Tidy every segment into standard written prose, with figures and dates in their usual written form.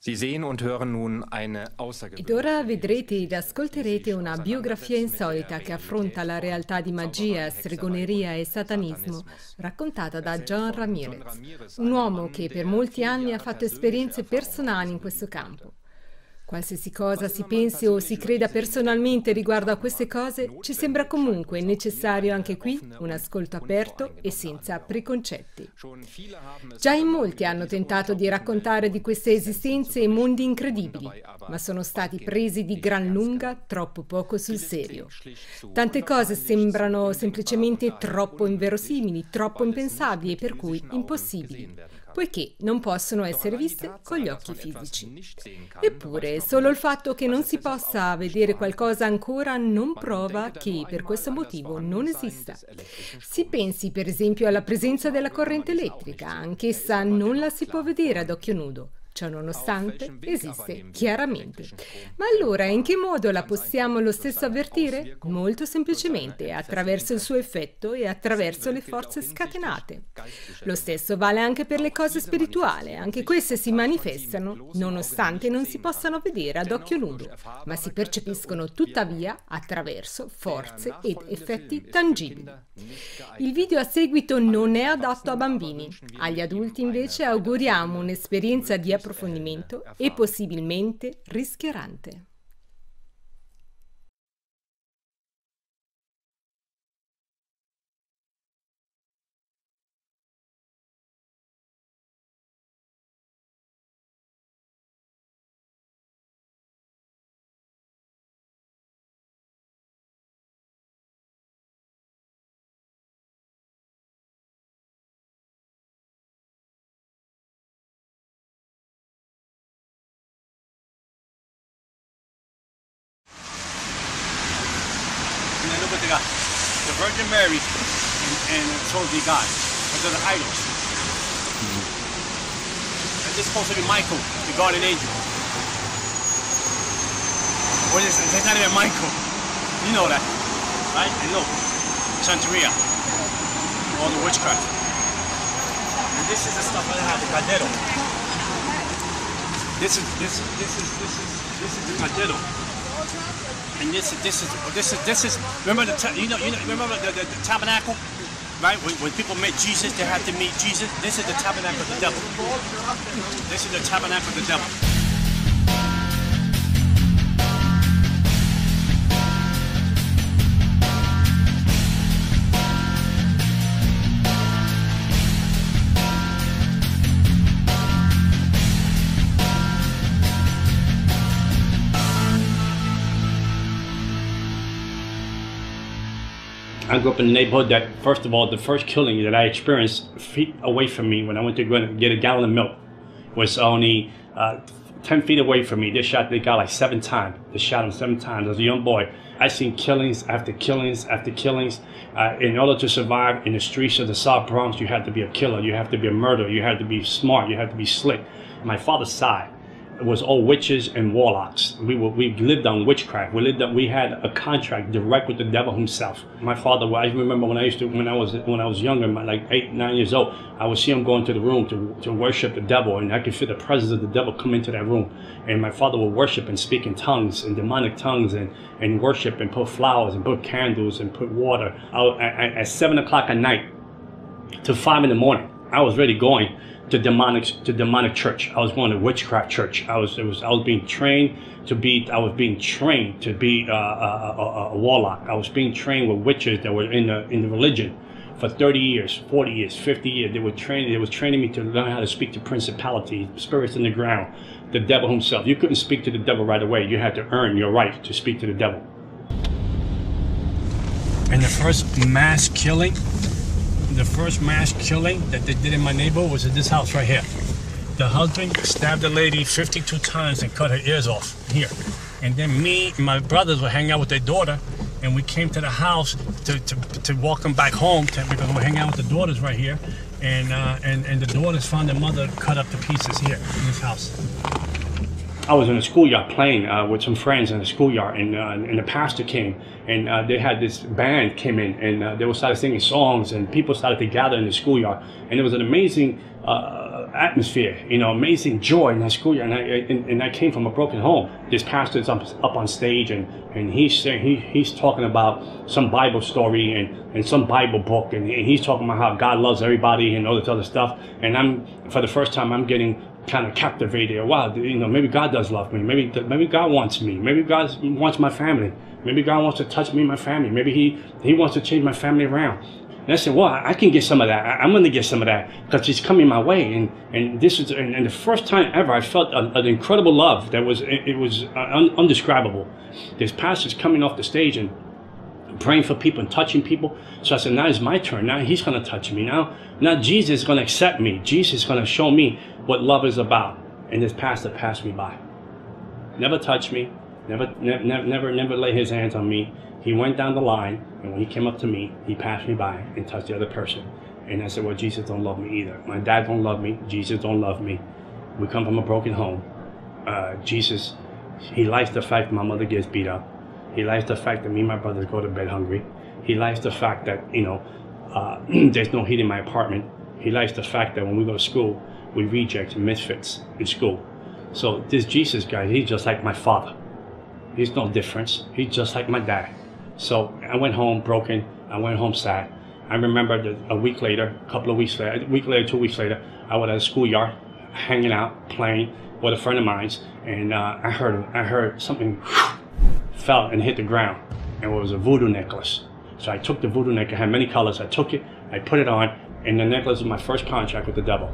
Ed ora vedrete ed ascolterete una biografia insolita che affronta la realtà di magia, stregoneria e satanismo, raccontata da John Ramirez, un uomo che per molti anni ha fatto esperienze personali in questo campo. Qualsiasi cosa si pensi o si creda personalmente riguardo a queste cose, ci sembra comunque necessario anche qui un ascolto aperto e senza preconcetti. Già in molti hanno tentato di raccontare di queste esistenze e mondi incredibili, ma sono stati presi di gran lunga troppo poco sul serio. Tante cose sembrano semplicemente troppo inverosimili, troppo impensabili e per cui impossibili, poiché non possono essere viste con gli occhi fisici. Eppure, solo il fatto che non si possa vedere qualcosa ancora non prova che per questo motivo non esista. Si pensi per esempio alla presenza della corrente elettrica, anch'essa non la si può vedere ad occhio nudo. Ciò nonostante esiste chiaramente. Ma allora in che modo la possiamo lo stesso avvertire? Molto semplicemente, attraverso il suo effetto e attraverso le forze scatenate. Lo stesso vale anche per le cose spirituali, anche queste si manifestano nonostante non si possano vedere ad occhio nudo, ma si percepiscono tuttavia attraverso forze ed effetti tangibili. Il video a seguito non è adatto a bambini, agli adulti invece auguriamo un'esperienza di approfondimento e possibilmente rischiarante. The Virgin Mary and so the God, because they're the idols. And this is supposed to be Michael, the guardian angel. Or it's not even Michael. You know that, right? And look, Santeria, all the witchcraft. And this is the stuff I have, the caldero. This is the caldero. And this is remember remember the tabernacle, right? When people met Jesus, they had to meet Jesus. This is the tabernacle of the devil. This is the tabernacle of the devil. I grew up in a neighborhood that, first of all, the first killing that I experienced feet away from me when I went to go and get a gallon of milk was only 10 feet away from me. They shot the guy like 7 times. They shot him 7 times as a young boy. I seen killings after killings after killings. In order to survive in the streets of the South Bronx, you had to be a killer, you have to be a murderer, you had to be smart, you had to be slick. My father's side was all witches and warlocks. We lived on witchcraft. We had a contract direct with the devil himself. My father, I remember when I was younger, like 8, 9 years old, I would see him go into the room to worship the devil, and I could feel the presence of the devil come into that room. And my father would worship and speak in tongues, in demonic tongues, and worship and put flowers and put candles and put water. At 7 o'clock at night to 5 in the morning, I was really going to demonic church. I was going to witchcraft church. I was being trained to be a warlock. I was being trained with witches that were in the religion for 30 years, 40 years, 50 years. They was training me to learn how to speak to principalities, spirits in the ground, the devil himself. You couldn't speak to the devil right away. You had to earn your right to speak to the devil. And the first mass killing that they did in my neighborhood was in this house right here. The husband stabbed the lady 52 times and cut her ears off here. And then me and my brothers would hang out with their daughter, and we came to the house to walk them back home because we're hanging out with the daughters right here. And the daughters found their mother cut up to pieces here in this house. I was in a schoolyard playing with some friends in the schoolyard, and the pastor came, and they had this band came in, and they started singing songs, and people started to gather in the schoolyard, and it was an amazing atmosphere, you know, amazing joy in that school year. And I came from a broken home. This pastor's up on stage, and he's talking about some Bible story and some Bible book, and he's talking about how God loves everybody and all this other stuff. And for the first time, I'm getting kind of captivated. Wow, you know, maybe God does love me. Maybe God wants me. Maybe God wants my family. Maybe God wants to touch me and my family. Maybe he wants to change my family around. And I said, well, I can get some of that. I'm going to get some of that because it's coming my way. And this is and the first time ever I felt an incredible love that was undescribable. This pastor's coming off the stage and praying for people and touching people. So I said, now it's my turn. Now he's going to touch me. Now Jesus is going to accept me. Jesus is going to show me what love is about. And this pastor passed me by. Never touched me. Never laid his hands on me. He went down the line, and when he came up to me, he passed me by and touched the other person. And I said, well, Jesus don't love me either. My dad don't love me. Jesus don't love me. We come from a broken home. Jesus, he likes the fact that my mother gets beat up. He likes the fact that me and my brothers go to bed hungry. He likes the fact that, you know, there's no heat in my apartment. He likes the fact that when we go to school, we reject misfits in school. So this Jesus guy, he's just like my father. He's no difference. He's just like my dad. So I went home broken. I went home sad. I remember that a week later, a couple of weeks later, a week later, 2 weeks later, I was at a schoolyard, hanging out, playing with a friend of mine's, and I heard something fell and hit the ground, and it was a voodoo necklace. So I took the voodoo necklace. It had many colors. I took it, I put it on, and the necklace was my first contract with the devil.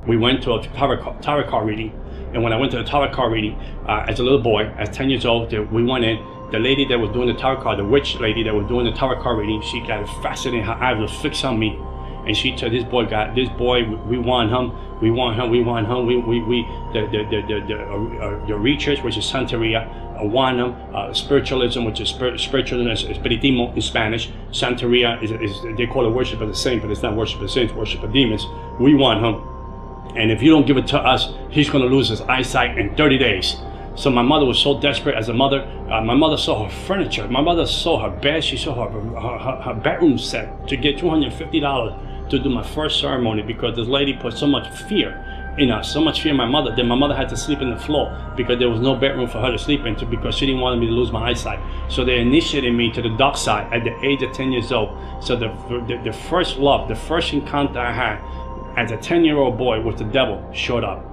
We went to a tarot card reading, and when I went to the tarot card reading, as a little boy, at 10 years old, we went in. The lady that was doing the tarot card, the witch lady that was doing the tarot card reading, she got fascinated. Her eyes were fixed on me, and she said, "This boy, we want him. We want him. We want him. The research, which is Santeria, want him. Spiritualism, which is spiritualism, espiritismo in Spanish. Santeria is they call it worship of the saint, but it's not worship of the saints, worship of demons. We want him, and if you don't give it to us, he's going to lose his eyesight in 30 days." So my mother was so desperate as a mother. My mother sold her furniture. My mother sold her bed. She sold her bedroom set to get $250 to do my first ceremony, because this lady put so much fear in us, so much fear in my mother, that my mother had to sleep in the floor because there was no bedroom for her to sleep into, because she didn't want me to lose my eyesight. So they initiated me to the dark side at the age of 10 years old. So the first love, the first encounter I had as a 10-year-old boy with the devil showed up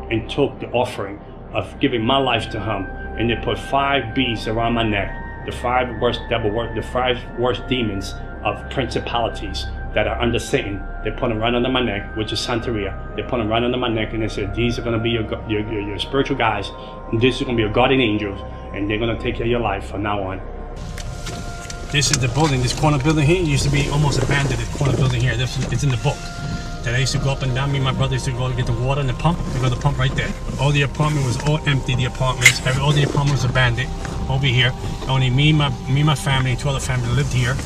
and took the offering of giving my life to him, and they put 5 beads around my neck, the 5 worst the 5 worst demons of principalities that are under Satan. They put them right under my neck, which is Santeria. They put them right under my neck, and they said, these are going to be your spiritual guys, and this is going to be your guardian angels, and they're going to take care of your life from now on. This is the building, this corner building here. It used to be almost abandoned, this corner building here. It's in the book. That I used to go up and down. Me and my brother used to go to get the water in the pump. We got the pump right there. All the apartment was all empty. The apartments, all the apartment was abandoned. Over here, only me, my family, and 2 other families lived here.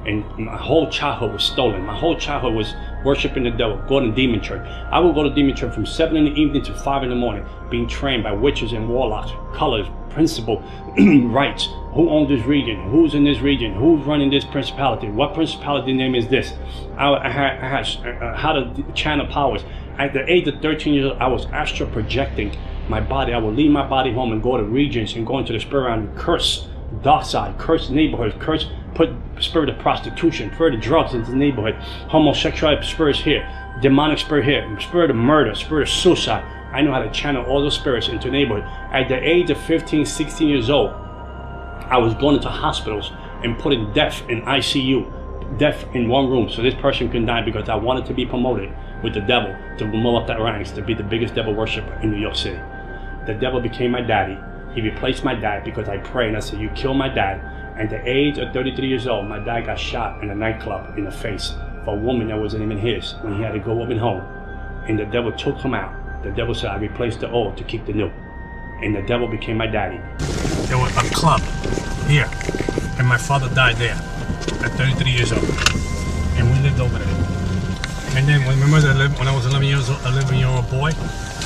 And my whole childhood was stolen. My whole childhood was worshiping the devil, going to demon church. I would go to demon church from 7 in the evening to 5 in the morning, being trained by witches and warlocks, colors, principle, rights. Who owns this region? Who's in this region? Who's running this principality? What principality name is this? I had how to channel powers. At the age of 13 years old, I was astral projecting my body. I would leave my body home and go to regions and go into the spirit realm and curse dark side, curse neighborhoods, put spirit of prostitution, spirit of drugs into the neighborhood, homosexual spirits here, demonic spirit here, spirit of murder, spirit of suicide. I know how to channel all those spirits into the neighborhood. At the age of 15, 16 years old, I was going into hospitals and putting death in ICU, death in one room, so this person couldn't die, because I wanted to be promoted with the devil, to move up that ranks, to be the biggest devil worshiper in New York City. The devil became my daddy. He replaced my dad because I prayed and I said, you killed my dad. At the age of 33 years old, my dad got shot in a nightclub in the face for a woman that wasn't even his, when he had to go up and home. And the devil took him out. The devil said, I replaced the old to keep the new. And the devil became my daddy. There was a club here, and my father died there at 33 years old. And we lived over there. And then when I was 11-year-old boy,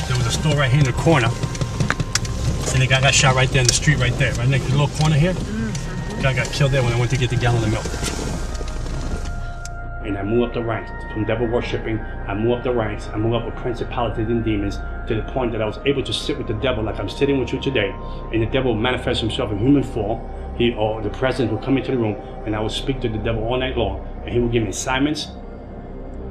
there was a store right here in the corner. And the guy got shot right there in the street right there. Right next to the little corner here. The guy got killed there when I went to get the gallon of milk. and I moved up the ranks. From devil worshipping, I moved up the ranks. I moved up with principalities and demons to the point that I was able to sit with the devil like I'm sitting with you today, and the devil would manifest himself in human form. He or the presence would come into the room, and I would speak to the devil all night long, and he would give me assignments.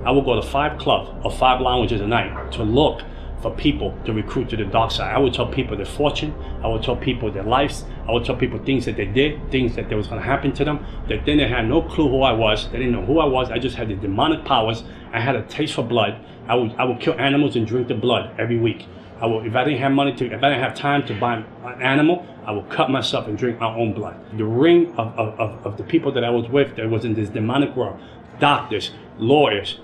I would go to 5 clubs or 5 lounges a night to look for people to recruit to the dark side. I would tell people their fortune. I would tell people their lives. I would tell people things that they did, things that was going to happen to them, that then they had no clue who I was. They didn't know who I was. I just had the demonic powers. I had a taste for blood. I would kill animals and drink the blood every week. If I didn't have money if I didn't have time to buy an animal, I would cut myself and drink my own blood. The ring of the people that I was with that was in this demonic world, doctors, lawyers,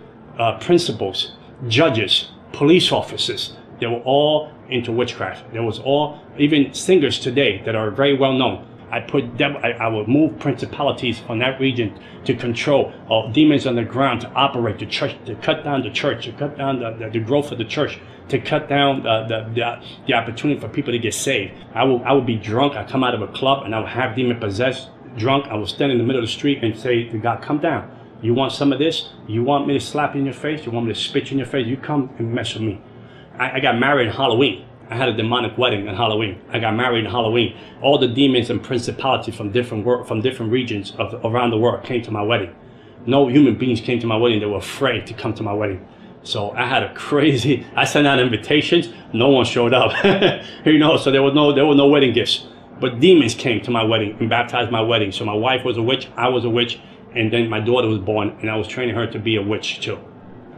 principals, judges, police officers, they were all into witchcraft. There was all, even singers today that are very well known. I would move principalities from that region to control demons on the ground to operate the church, to cut down the church, to cut down the growth of the church, to cut down the opportunity for people to get saved. I would be drunk. I'd come out of a club and I would have demon possessed, drunk. I would stand in the middle of the street and say to God, come down. You want some of this? You want me to slap you in your face? You want me to spit you in your face? You come and mess with me. I got married on Halloween. I had a demonic wedding on Halloween. I got married on Halloween. All the demons and principalities from different regions around the world came to my wedding. No human beings came to my wedding. They were afraid to come to my wedding. So I had I sent out invitations. No one showed up. So there were no wedding gifts. But demons came to my wedding and baptized my wedding. So my wife was a witch. I was a witch. And then my daughter was born, and I was training her to be a witch too.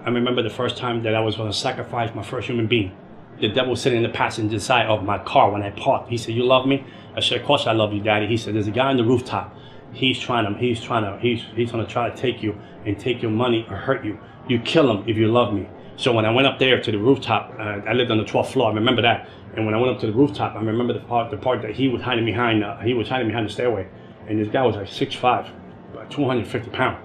I remember the first time that I was going to sacrifice my first human being. The devil was sitting in the passenger side of my car when I parked. He said, "You love me?" I said, "Of course I love you, Daddy." He said, "There's a guy on the rooftop. He's going to try to take you and take your money or hurt you. You kill him if you love me." So when I went up there to the rooftop, I lived on the 12th floor. I remember that. And when I went up to the rooftop, I remember the part that he was hiding behind. He was hiding behind the stairway, and this guy was like 6'5". 250 pounds.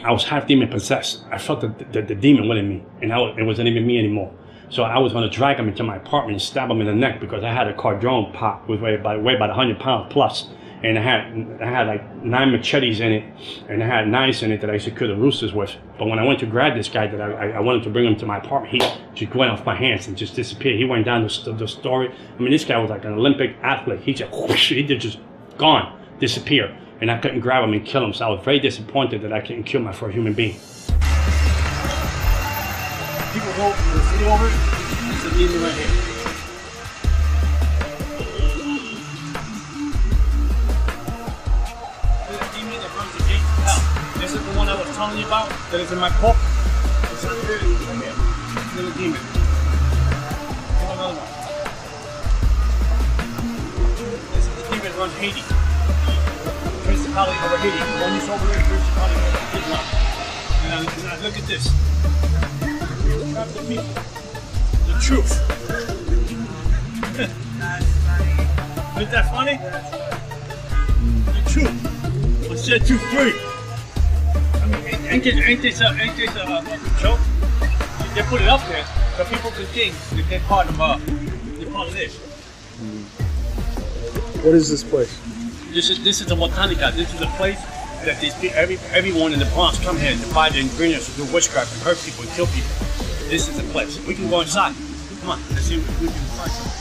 I was half demon possessed. I felt the demon within me, and it wasn't even me anymore. So I was going to drag him into my apartment and stab him in the neck because I had a cardrone pot with weigh about 100 pounds plus, and I had like 9 machetes in it, and I had knives in it that I used to kill the roosters with. But when I went to grab this guy that I wanted to bring him to my apartment, he just went off my hands and just disappeared. He went down the story. I mean, this guy was like an Olympic athlete. He just gone, disappeared. And I couldn't grab him and kill him, so I was very disappointed that I couldn't kill my first human being. People go see over it. It's a demon right here. This is a demon that runs the gates of hell. This is the one I was telling you about that is in my book. It's a little demon. Here's another one. This is the demon that runs Haiti. Principality over Haiti. When you over here, principality over Islam. And look at this. The people. The truth. Isn't that funny? The truth will set you free. I mean, ain't this a joke? They put it up there so people can think that they're part of this. What is this place? This is the Botanica. This is a place that everyone in the Bronx come here to buy the ingredients to do witchcraft and hurt people and kill people. This is the place. We can go inside. Come on, let's see if we can find something.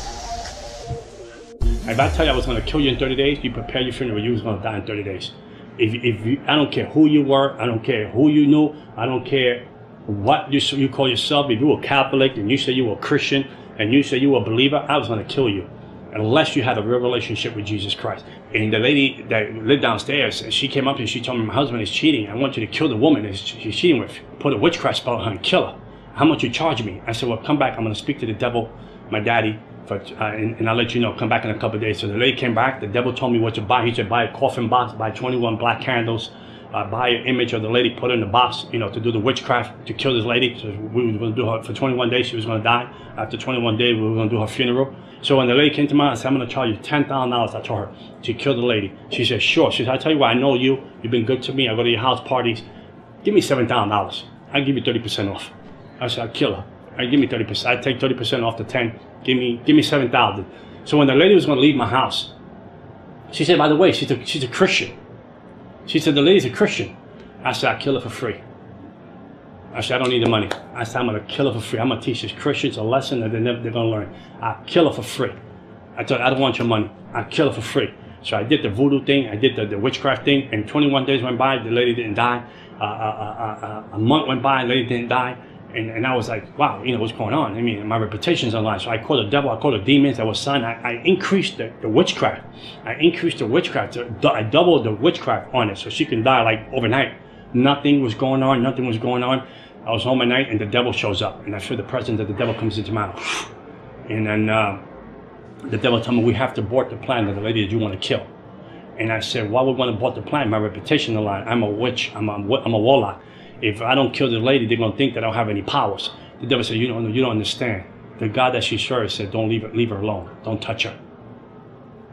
If I tell you I was going to kill you in 30 days, you prepare your funeral. You was going to die in 30 days. I don't care who you were. I don't care who you knew. I don't care what you call yourself. If you were Catholic and you say you were Christian and you say you were a believer, I was going to kill you. Unless you had a real relationship with Jesus Christ. And the lady that lived downstairs, she came up and she told me, my husband is cheating. I want you to kill the woman that she's cheating with. Put a witchcraft spell on her and kill her. How much you charge me? I said, well, come back. I'm going to speak to the devil, my daddy, and I'll let you know. Come back in a couple of days. So the lady came back. The devil told me what to buy. He said, buy a coffin box, buy 21 black candles, buy an image of the lady, put her in the box, to do the witchcraft, to kill this lady. So we were going to do her for 21 days. She was going to die. After 21 days, we were going to do her funeral. So when the lady came to me, I said, I'm going to charge you $10,000. I told her to kill the lady. She said, sure. She said, I tell you what, I know you. You've been good to me. I go to your house parties. Give me $7,000. I'll give you 30% off. I said, I'll kill her. I'll give me 30%. I'll take 30% off the 10. Give me $7,000. So when the lady was going to leave my house, she said, by the way, she's a Christian. She said, the lady's a Christian. I said, I'll kill her for free. I said, I don't need the money. I said, I'm going to kill her for free. I'm going to teach these Christians a lesson that they're going to learn. I'll kill her for free. I told her, I don't want your money. I'll kill her for free. So I did the voodoo thing. I did the witchcraft thing. And 21 days went by. The lady didn't die. A month went by. The lady didn't die. And I was like, wow, you know, what's going on? I mean, my reputation's online. So I called the devil. I called the demons that was signed. I increased the witchcraft. I increased the witchcraft. I doubled the witchcraft on it so she can die like overnight. Nothing was going on. Nothing was going on. I was home at night and the devil shows up. And I feel the presence of the devil comes into my house. And then the devil told me, we have to abort the plan of the lady that you want to kill. And I said, why would we want to abort the plan? My reputation on the line. I'm a witch. I'm a warlock. If I don't kill the lady, they're going to think that I don't have any powers. The devil said, you don't understand. The God that she serves said, don't leave her alone. Don't touch her.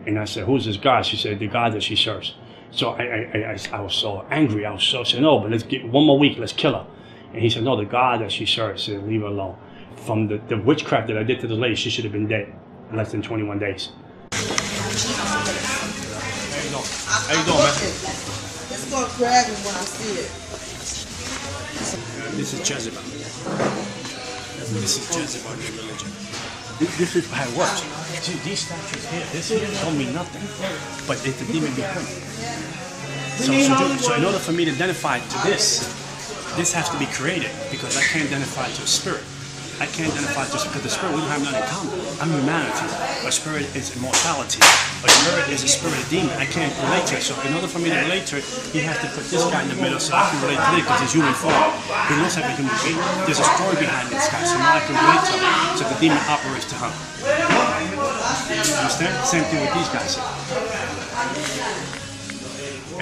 And I said, who's this God? She said, the God that she serves. So I was so angry. I said, no, but let's get one more week. Let's kill her. And he said, no, the God that she serves said, leave her alone. From the witchcraft that I did to the lady, she should have been dead in less than 21 days. How you doing, man? Let's go grab him when I see it. This is Jezebel. This is Jezebel, the religion. This is how it works. See, these statues here, this here don't mean nothing, but it's the demon behind it. So in order for me to identify to this has to be created, because I can't identify to a spirit. I can't identify just because the spirit, we don't have nothing in common. I'm humanity. A spirit is immortality. A spirit is a spirit of demon. I can't relate to it. So in order for me to relate to it, he has to put this guy in the middle so I can relate to it because he's human form. He looks like a human being. There's a story behind this guy, so now I can relate to him. So the demon operates to him. You understand? Same thing with these guys here.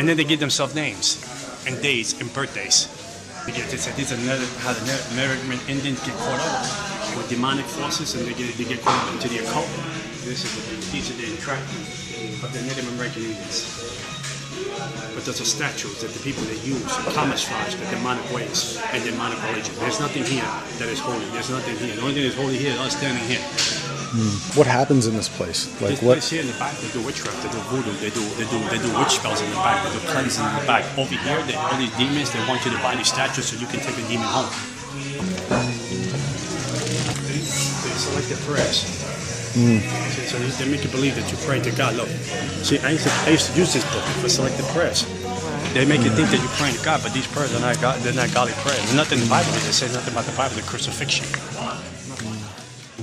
And then they give themselves names and days and birthdays. Because these are how the American Indians get caught up with demonic forces, and they get caught up into the occult. These are the entrapment of the Native American Indians. But those are statues that the people that use to camouflage the demonic ways and demonic religion. There's nothing here that is holy. There's nothing here. The only thing that's holy here is us standing here. What happens in this place? Like this place here in the back, they do witchcraft, they do voodoo, they do witch spells in the back, they do cleansing in the back. Over here, all these demons, they want you to buy these statues so you can take a demon home. They select the prayers. So they make you believe that you pray to God. Look, see, I used to use this book for selected prayers. They make you think that you're praying to God, but these prayers are not God, they're not godly prayers. There's nothing in the Bible that says nothing about the Bible, the crucifixion.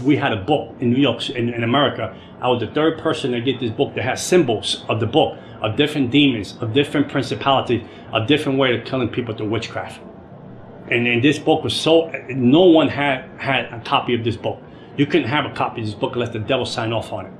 We had a book in New York, in America. I was the third person to get this book that has symbols of the book, of different demons, of different principalities, of different way of killing people through witchcraft. And this book was so, no one had a copy of this book. You couldn't have a copy of this book unless the devil signed off on it.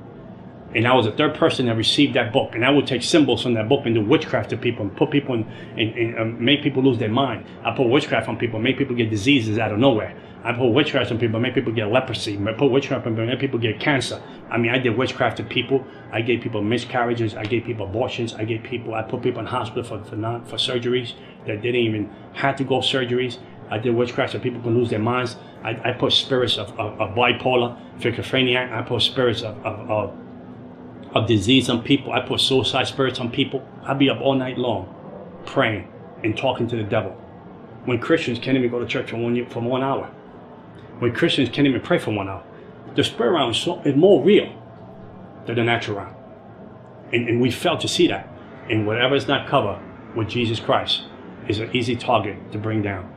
And I was the third person that received that book. And I would take symbols from that book and do witchcraft to people and put people make people lose their mind. I put witchcraft on people, make people get diseases out of nowhere. I put witchcraft on people, make people get leprosy. I put witchcraft on people, make people get cancer. I mean, I did witchcraft to people. I gave people miscarriages. I gave people abortions. I put people in hospital for surgeries that didn't even have to go surgeries. I did witchcraft so people can lose their minds. I put spirits of bipolar, schizophrenia. I put spirits of disease on people. I put suicide spirits on people. I'd be up all night long praying and talking to the devil. When Christians can't even go to church for 1 hour. When Christians can't even pray for 1 hour. The spirit realm is more real than the natural realm. And we fail to see that. And whatever is not covered with Jesus Christ is an easy target to bring down.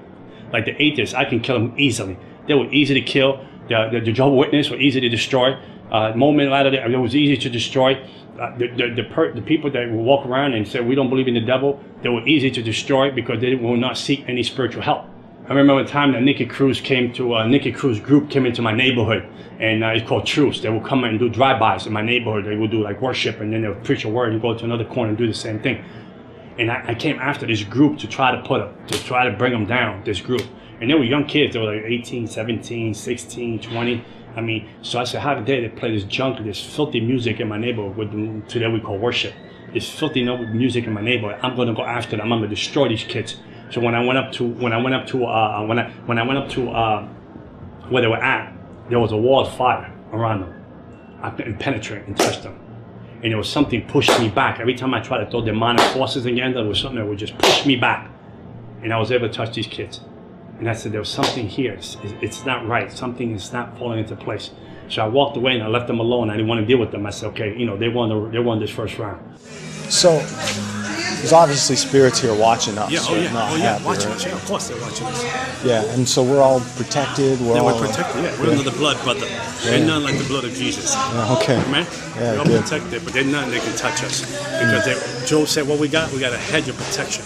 Like the atheists, I can kill them easily. They were easy to kill. The Jehovah's Witnesses were easy to destroy. Moment later, it was easy to destroy. The people that will walk around and say we don't believe in the devil, they were easy to destroy because they will not seek any spiritual help. I remember one time that Nikki Cruz group came into my neighborhood, and it's called Truce. They will come and do drive-bys in my neighborhood. They will do like worship, and then they'll preach a word and go to another corner and do the same thing. And I came after this group to try to bring them down, this group. And they were young kids. They were like 18, 17, 16, 20. I mean, so I said, how dare they play this junk, this filthy music in my neighborhood, today we call worship. This filthy music in my neighborhood. I'm going to go after them. I'm going to destroy these kids. So when I went up to where they were at, there was a wall of fire around them. I couldn't penetrate and touch them. And there was something pushed me back. Every time I tried to throw demonic forces against them, there was something that would just push me back. and I was able to touch these kids. And I said, there was something here. It's not right. Something is not falling into place. So I walked away and I left them alone. I didn't want to deal with them. I said, okay, you know, they won this first round. So there's obviously spirits here watching us. Yeah, watching us. Yeah, of course they're watching us. Yeah, and so we're all protected. We're protected. Yeah, we're under the blood, brother. They're nothing like the blood of Jesus. Okay. Man, we're all protected, but they're nothing they can touch us. Because Job said, what we got a hedge of protection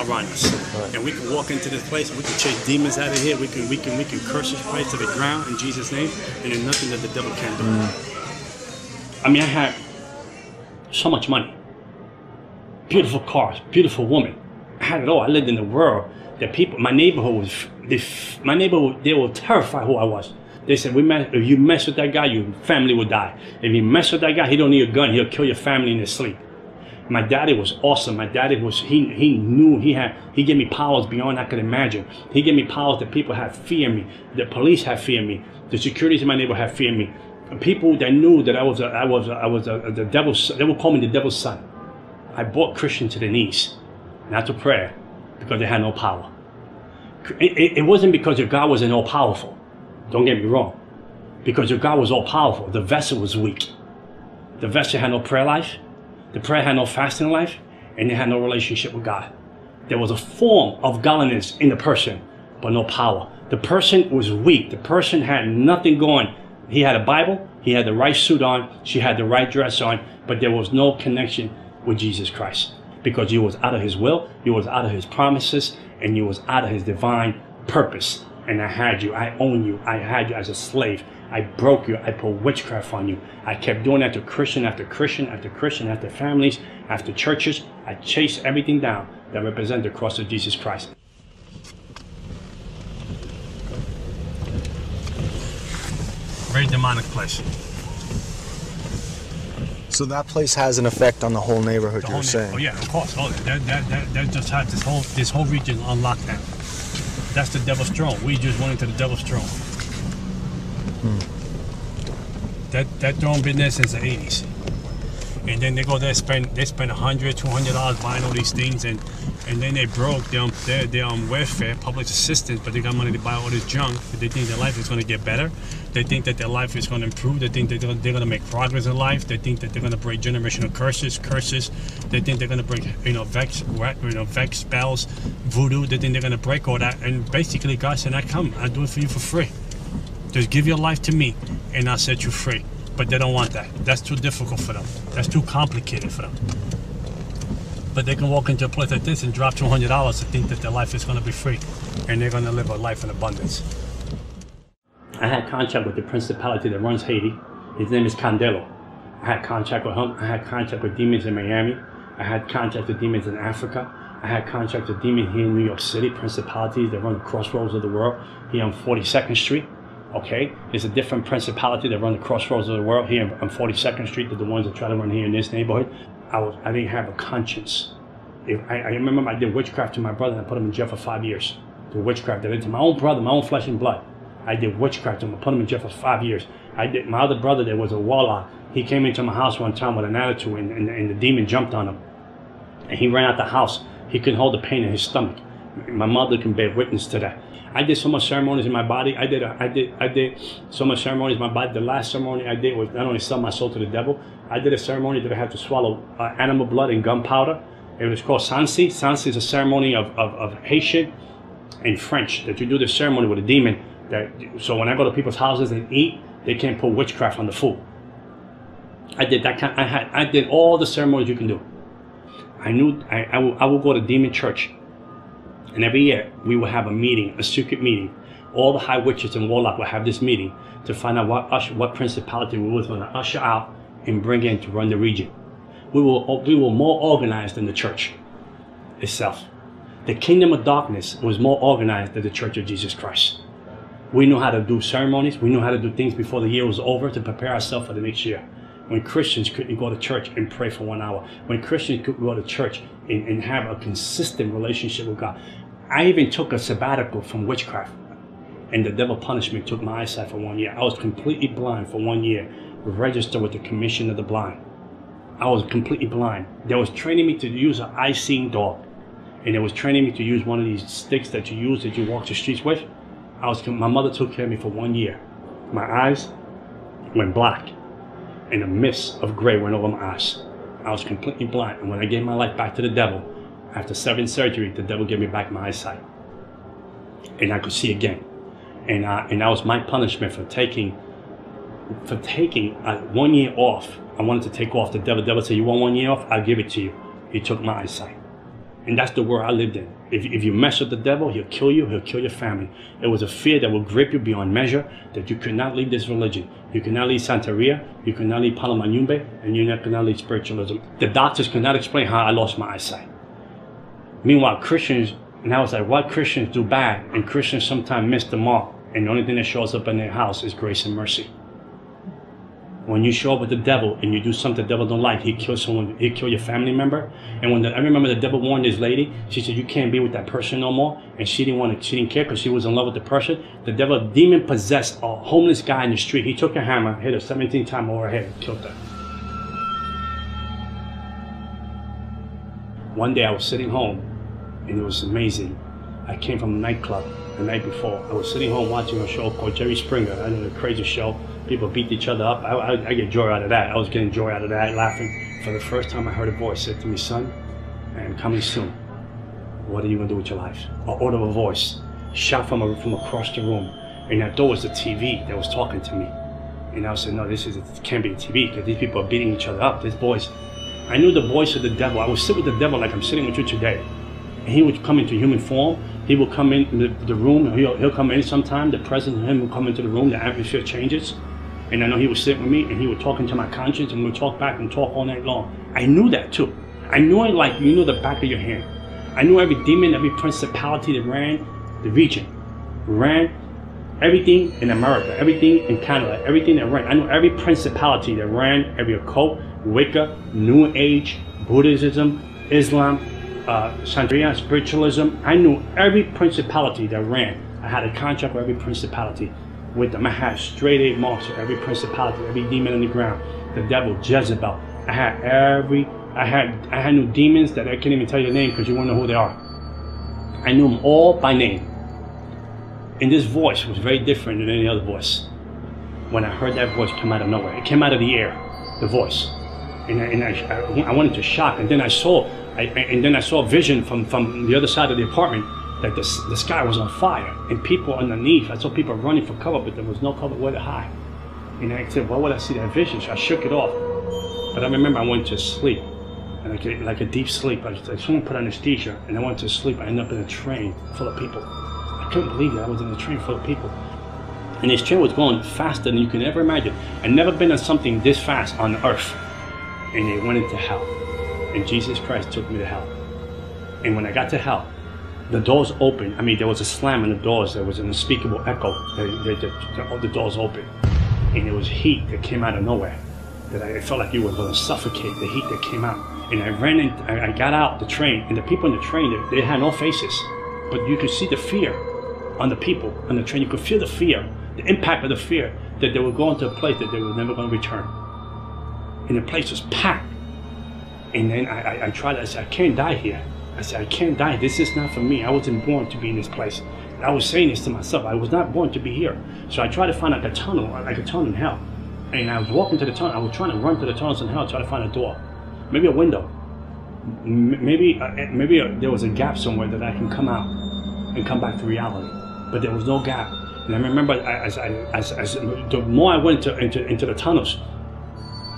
around us. Right. And we can walk into this place, we can chase demons out of here, we can curse this place to the ground in Jesus' name, and there's nothing that the devil can do. I mean, I had so much money, beautiful cars, beautiful woman. I had it all. I lived in the world that people, my neighborhood, they were terrified who I was. They said, if you mess with that guy, your family will die. If you mess with that guy, he don't need a gun, he'll kill your family in his sleep. My daddy was awesome. My daddy was, he knew, he gave me powers beyond I could imagine. He gave me powers that people had fear of me. The police had fear of me. The securities in my neighborhood had fear of me. People that knew that I was the devil's, they would call me the devil's son. I brought Christians to their knees, not to prayer, because they had no power. It wasn't because your God wasn't all powerful. Don't get me wrong. Because your God was all powerful, the vessel was weak. The vessel had no prayer life. The prayer had no fasting life, and they had no relationship with God. There was a form of godliness in the person, but no power. The person was weak. The person had nothing going. He had a Bible, he had the right suit on, she had the right dress on, but there was no connection with Jesus Christ. Because you was out of his will, you was out of his promises, and you was out of his divine purpose. And I had you, I own you, I had you as a slave. I broke you, I put witchcraft on you. I kept doing that to Christian after Christian after Christian, after families, after churches. I chased everything down that represented the cross of Jesus Christ. Very demonic place. So that place has an effect on the whole neighborhood, you're saying? Oh yeah, of course. Oh, that just had this whole region on lockdown. That's the devil's throne. We just went into the devil's throne. That throne been there since the 80s. And then they go there, spend $100, $200 buying all these things, and then they broke. They're on welfare, public assistance, but they got money to buy all this junk. They think their life is going to get better. They think that their life is going to improve. They think that they're going to make progress in life. They think that they're going to break generational curses. They think they're going to break, vex spells, voodoo. They think they're going to break all that. And basically, God said, "I come. I do it for you for free. Just give your life to me, and I'll set you free." But they don't want that. That's too difficult for them. That's too complicated for them. But they can walk into a place like this and drop $200 to think that their life is going to be free, and they're going to live a life in abundance. I had contact with the principality that runs Haiti. His name is Candelo. I had contact with him. I had contact with demons in Miami. I had contact with demons in Africa. I had contact with demons here in New York City, principalities that run the crossroads of the world, here on 42nd Street. Okay, there's a different principality that run the crossroads of the world here on 42nd Street than the ones that try to run here in this neighborhood. I didn't have a conscience. I remember I did witchcraft to my brother and I put him in jail for 5 years. The witchcraft that I did to my own brother, my own flesh and blood. I did witchcraft to him and put him in jail for 5 years. My other brother, there was a warlock. He came into my house one time with an attitude, and the demon jumped on him. And he ran out the house. He couldn't hold the pain in his stomach. My mother can bear witness to that. I did so much ceremonies in my body. I did so much ceremonies in my body. The last ceremony I did was not only sell my soul to the devil. I did a ceremony that I had to swallow animal blood and gunpowder. It was called Sansi. Sansi is a ceremony of Haitian and French, that you do the ceremony with a demon. So when I go to people's houses and eat, they can't put witchcraft on the food. I did that kind. I did all the ceremonies you can do. I knew I would go to demon church. And every year, we will have a meeting, a secret meeting. All the high witches and warlocks will have this meeting to find out what principality we were going to usher out and bring in to run the region. We were more organized than the church itself. The kingdom of darkness was more organized than the Church of Jesus Christ. We knew how to do ceremonies. We knew how to do things before the year was over to prepare ourselves for the next year. When Christians couldn't go to church and pray for 1 hour. When Christians couldn't go to church and have a consistent relationship with God. I even took a sabbatical from witchcraft. And the devil punished me, took my eyesight for 1 year. I was completely blind for 1 year. Registered with the Commission of the Blind. I was completely blind. They was training me to use an eye-seeing dog. and it was training me to use one of these sticks that you walk the streets with. My mother took care of me for 1 year. My eyes went black, and a mist of gray went over my eyes. I was completely blind, and when I gave my life back to the devil, after 7 surgeries, the devil gave me back my eyesight, and I could see again. And that was my punishment for taking 1 year off. I wanted to take off. The devil said, "You want 1 year off? I'll give it to you." He took my eyesight. And that's the world I lived in. If you mess with the devil, he'll kill you, he'll kill your family. It was a fear that will grip you beyond measure, that you could not leave this religion. You could not leave Santeria, you could not leave Palamanyumbe, and you could not leave spiritualism. The doctors could not explain how I lost my eyesight. Meanwhile, Christians, and I was like, why Christians do bad, and Christians sometimes miss the mark, and the only thing that shows up in their house is grace and mercy. When you show up with the devil and you do something the devil don't like, he kills someone, he kill your family member. And I remember the devil warned this lady. She said, "You can't be with that person no more." And she didn't care because she was in love with the person. The devil, demon possessed a homeless guy in the street. He took a hammer, hit her 17 times over her head, and killed her. One day I was sitting home, and it was amazing. I came from a nightclub the night before. I was sitting home watching a show called Jerry Springer. I know, the crazy show. People beat each other up. I get joy out of that. I was getting joy out of that, laughing. For the first time I heard a voice said to me, "Son, I am coming soon. What are you going to do with your life?" An audible voice shot from across the room. And I thought it was the TV that was talking to me. And I said, no, it can't be the TV, because these people are beating each other up. These boys. I knew the voice of the devil. I would sit with the devil like I'm sitting with you today. And he would come into human form. He will come in the room. He'll come in sometime. The presence of him will come into the room. The atmosphere changes. And I know he would sit with me and he would talk into my conscience, and we would talk back and talk all night long. I knew that too. I knew it like you knew the back of your hand. I knew every demon, every principality that ran the region. Ran everything in America, everything in Canada, everything that ran. I knew every principality that ran, every occult, Wicca, New Age, Buddhism, Islam, Santeria, spiritualism. I knew every principality that ran. I had a contract with every principality with them. I had straight A marks for every principality, every demon on the ground. The devil, Jezebel. I had new demons that I can't even tell you the name because you won't know who they are. I knew them all by name. And this voice was very different than any other voice. When I heard that voice come out of nowhere, it came out of the air, the voice. And I went into shock. And then I saw a vision from the other side of the apartment that the sky was on fire and people underneath. I saw people running for cover, but there was no cover where to hide. And I said, why would I see that vision? So I shook it off. But I remember I went to sleep, and like a deep sleep. Like someone put anesthesia, and I went to sleep. I ended up in a train full of people. I couldn't believe that I was in a train full of people. And this train was going faster than you can ever imagine. I'd never been on something this fast on earth. And it went into hell. And Jesus Christ took me to hell. And when I got to hell, the doors opened. I mean, there was a slam in the doors. There was an unspeakable echo. The doors opened. And there was heat that came out of nowhere. That I felt like you were going to suffocate, the heat that came out. And I got out the train, and the people in the train, they had no faces. But you could see the fear on the people on the train. You could feel the fear, the impact of the fear, that they were going to a place that they were never going to return. And the place was packed. And then I tried, I said, I can't die here. I said, I can't die. This is not for me. I wasn't born to be in this place. And I was saying this to myself. I was not born to be here. So I tried to find like a tunnel in hell. And I was walking to the tunnel. I was trying to run to the tunnels in hell, try to find a door, maybe a window, maybe there was a gap somewhere that I can come out and come back to reality. But there was no gap. And I remember, as the more I went into the tunnels,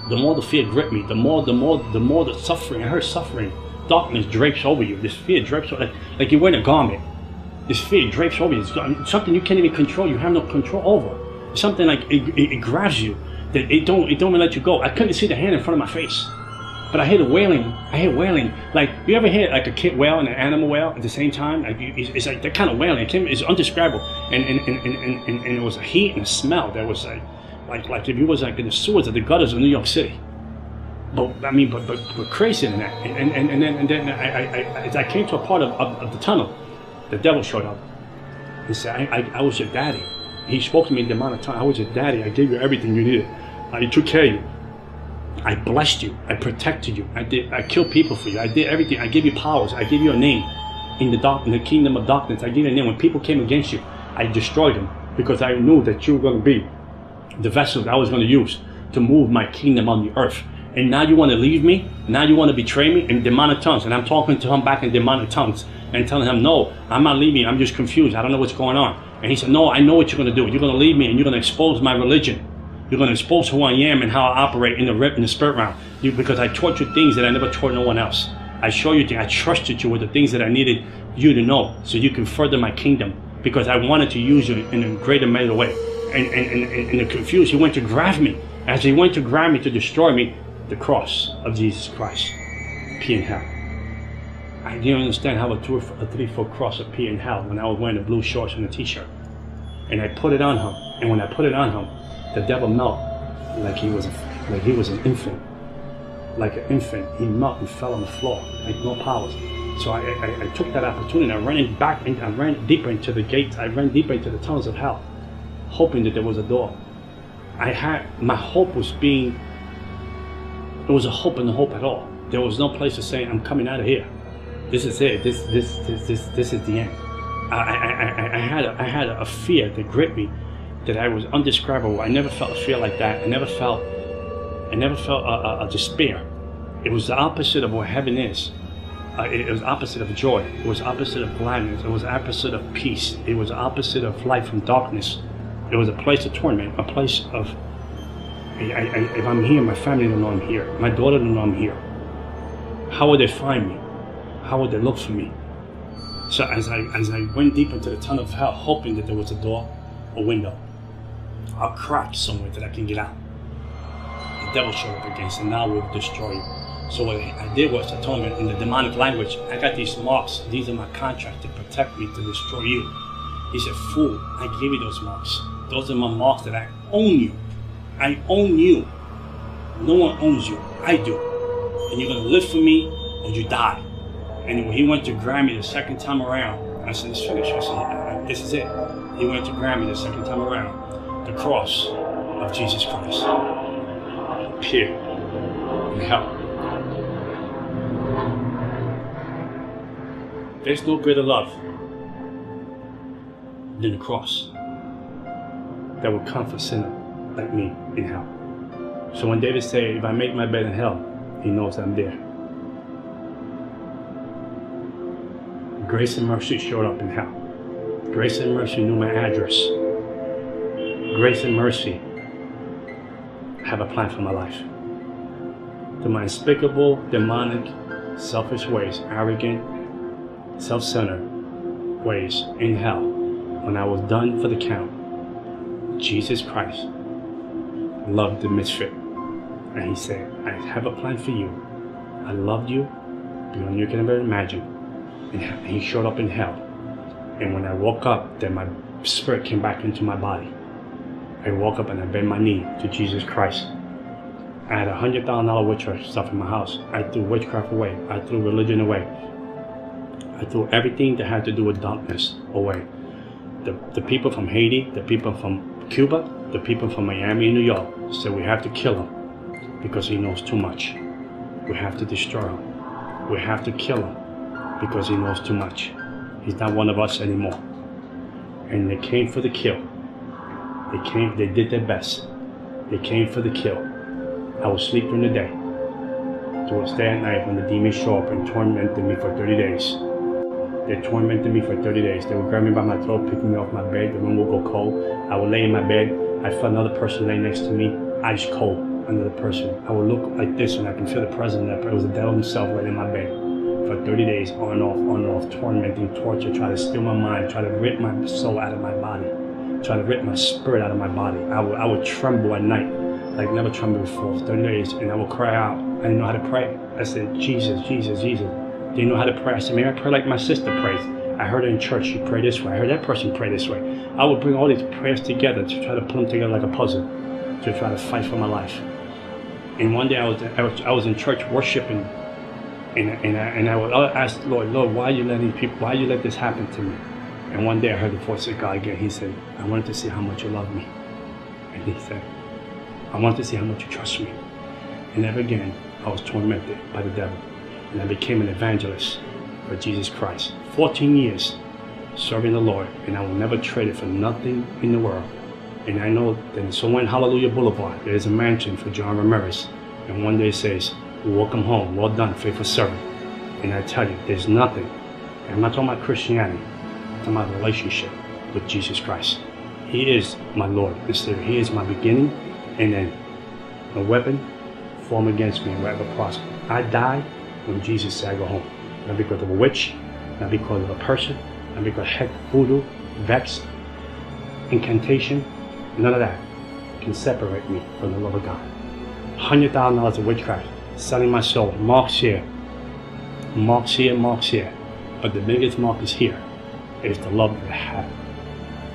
the more the fear gripped me. The more the suffering. I heard suffering. Darkness drapes over you. This fear drapes over, like you're wearing a garment. This fear drapes over you. It's something you can't even control. You have no control over. It's something like it grabs you. That it don't even let you go. I couldn't see the hand in front of my face, but I hear the wailing. I hear wailing. Like, you ever hear like a kid wail and an animal wail at the same time? Like, it's like that kind of wailing. It's undescribable. And it was a heat and a smell that was like if you was like in the sewers of the gutters of New York City. But I mean, but crazier than that. And then as I came to a part of the tunnel, the devil showed up. He said, I was your daddy. He spoke to me in the amount of time. I was your daddy. I gave you everything you needed. I took care of you. I blessed you. I protected you. I killed people for you. I did everything. I gave you powers. I gave you a name. in the kingdom of darkness. I gave you a name. When people came against you, I destroyed them, because I knew that you were going to be the vessel that I was going to use to move my kingdom on the earth. And now you want to leave me? Now you want to betray me in demonic tongues? And I'm talking to him back in demonic tongues and telling him, no, I'm not leaving. I'm just confused. I don't know what's going on. And he said, no, I know what you're going to do. You're going to leave me, and you're going to expose my religion. You're going to expose who I am and how I operate in the spirit realm. Because I taught you things that I never taught no one else. I showed you things. I trusted you with the things that I needed you to know, so you can further my kingdom. Because I wanted to use you in a greater measure way. And the confused, he went to grab me. As he went to grab me to destroy me, the cross of Jesus Christ appeared in hell. I didn't understand how a 3-foot cross appeared in hell when I was wearing the blue shorts and a t-shirt. And I put it on him. And when I put it on him, the devil melted like he was an infant. Like an infant, he melted and fell on the floor, like no powers. So I took that opportunity. I ran deeper into the gates. I ran deeper into the tunnels of hell, hoping that there was a door. My hope was it was a hope and a hope at all. There was no place to say, I'm coming out of here. This is it. This is the end. I had a fear that gripped me that I was indescribable. I never felt a fear like that. I never felt a despair. It was the opposite of what heaven is. It was opposite of joy. It was opposite of gladness. It was opposite of peace. It was opposite of light from darkness. It was a place of torment, a place of, if I'm here, my family don't know I'm here. My daughter don't know I'm here. How would they find me? How would they look for me? So as I went deep into the tunnel of hell, hoping that there was a door, a window, a crack somewhere that I can get out, the devil showed up against, and now we'll destroy you. So what I did was, I told him in the demonic language, I got these marks. These are my contract to protect me, to destroy you. He said, fool, I gave you those marks. Those are my marks that I own you. I own you. No one owns you. I do. And you're going to live for me or you die. And when he went to grab me the second time around, I said, it's finished. I said, this is it. He went to grab me the second time around. The cross of Jesus Christ appeared in hell. There's no greater love than the cross that will comfort a sinner like me in hell. So when David said, if I make my bed in hell, he knows I'm there. Grace and mercy showed up in hell. Grace and mercy knew my address. Grace and mercy have a plan for my life. To my unspeakable, demonic, selfish ways, arrogant, self-centered ways in hell, when I was done for the count, Jesus Christ loved the misfit. And he said, I have a plan for you. I loved you beyond you can ever imagine. And he showed up in hell. And when I woke up, then my spirit came back into my body. I woke up and I bent my knee to Jesus Christ. I had $100,000 witchcraft stuff in my house. I threw witchcraft away. I threw religion away. I threw everything that had to do with darkness away. The people from Haiti, the people from Cuba, the people from Miami and New York said we have to kill him because he knows too much. We have to destroy him. We have to kill him because he knows too much. He's not one of us anymore. And they came for the kill. They did their best. They came for the kill. I would sleep during the day. Towards day at night when the demons show up and tormented me for 30 days. They tormented me for 30 days. They would grab me by my throat, pick me off my bed. The room would go cold. I would lay in my bed. I felt another person lay next to me, ice cold, another person. I would look like this and I can feel the presence of that. It was the devil himself right in my bed. For 30 days, on and off, tormenting, torture, trying to steal my mind, trying to rip my soul out of my body, trying to rip my spirit out of my body. I would tremble at night, like never trembled before, 30 days, and I would cry out. I didn't know how to pray. I said, Jesus, Jesus, Jesus. Didn't know how to pray. I said, maybe I pray like my sister prays. I heard her in church, she prayed this way. I heard that person pray this way. I would bring all these prayers together to try to put them together like a puzzle, to try to fight for my life. And one day I was in church worshiping, and I would ask the Lord, why you let this happen to me? And one day I heard the voice of God again. He said, I wanted to see how much you love me. And he said, I wanted to see how much you trust me. And ever again, I was tormented by the devil. And I became an evangelist. for Jesus Christ. 14 years serving the Lord, and I will never trade it for nothing in the world. And I know that somewhere in Hallelujah Boulevard, there is a mansion for John Ramirez. And one day it says, welcome home, well done, faithful servant. And I tell you, there's nothing. And I'm not talking about Christianity, I'm talking about relationship with Jesus Christ. He is my Lord and Savior. He is my beginning and end. No weapon formed against me will ever prosper. I died when Jesus said I go home. Not because of a witch, not because of a person, not because of heck, voodoo, vex, incantation, none of that can separate me from the love of God. $100,000 of witchcraft, selling my soul, marks here, marks here, marks here. But the biggest mark is here, is the love that I have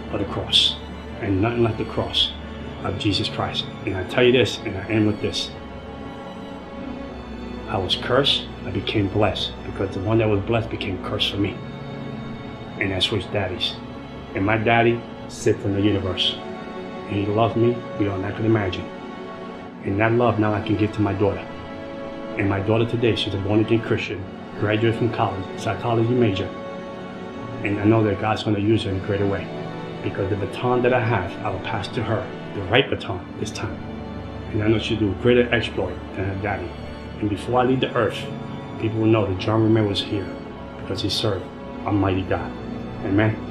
for the cross. And nothing like the cross of Jesus Christ. And I tell you this, and I end with this. I was cursed, I became blessed, because the one that was blessed became cursed for me. And I switched daddies. And my daddy sits in the universe. And he loves me beyond I could imagine. And that love now I can give to my daughter. And my daughter today, she's a born-again Christian, graduate from college, psychology major. And I know that God's going to use her in a greater way. Because the baton that I have, I will pass to her, the right baton this time. And I know she'll do a greater exploit than her daddy. And before I leave the earth, people will know that John Ramirez was here because he served Almighty God. Amen.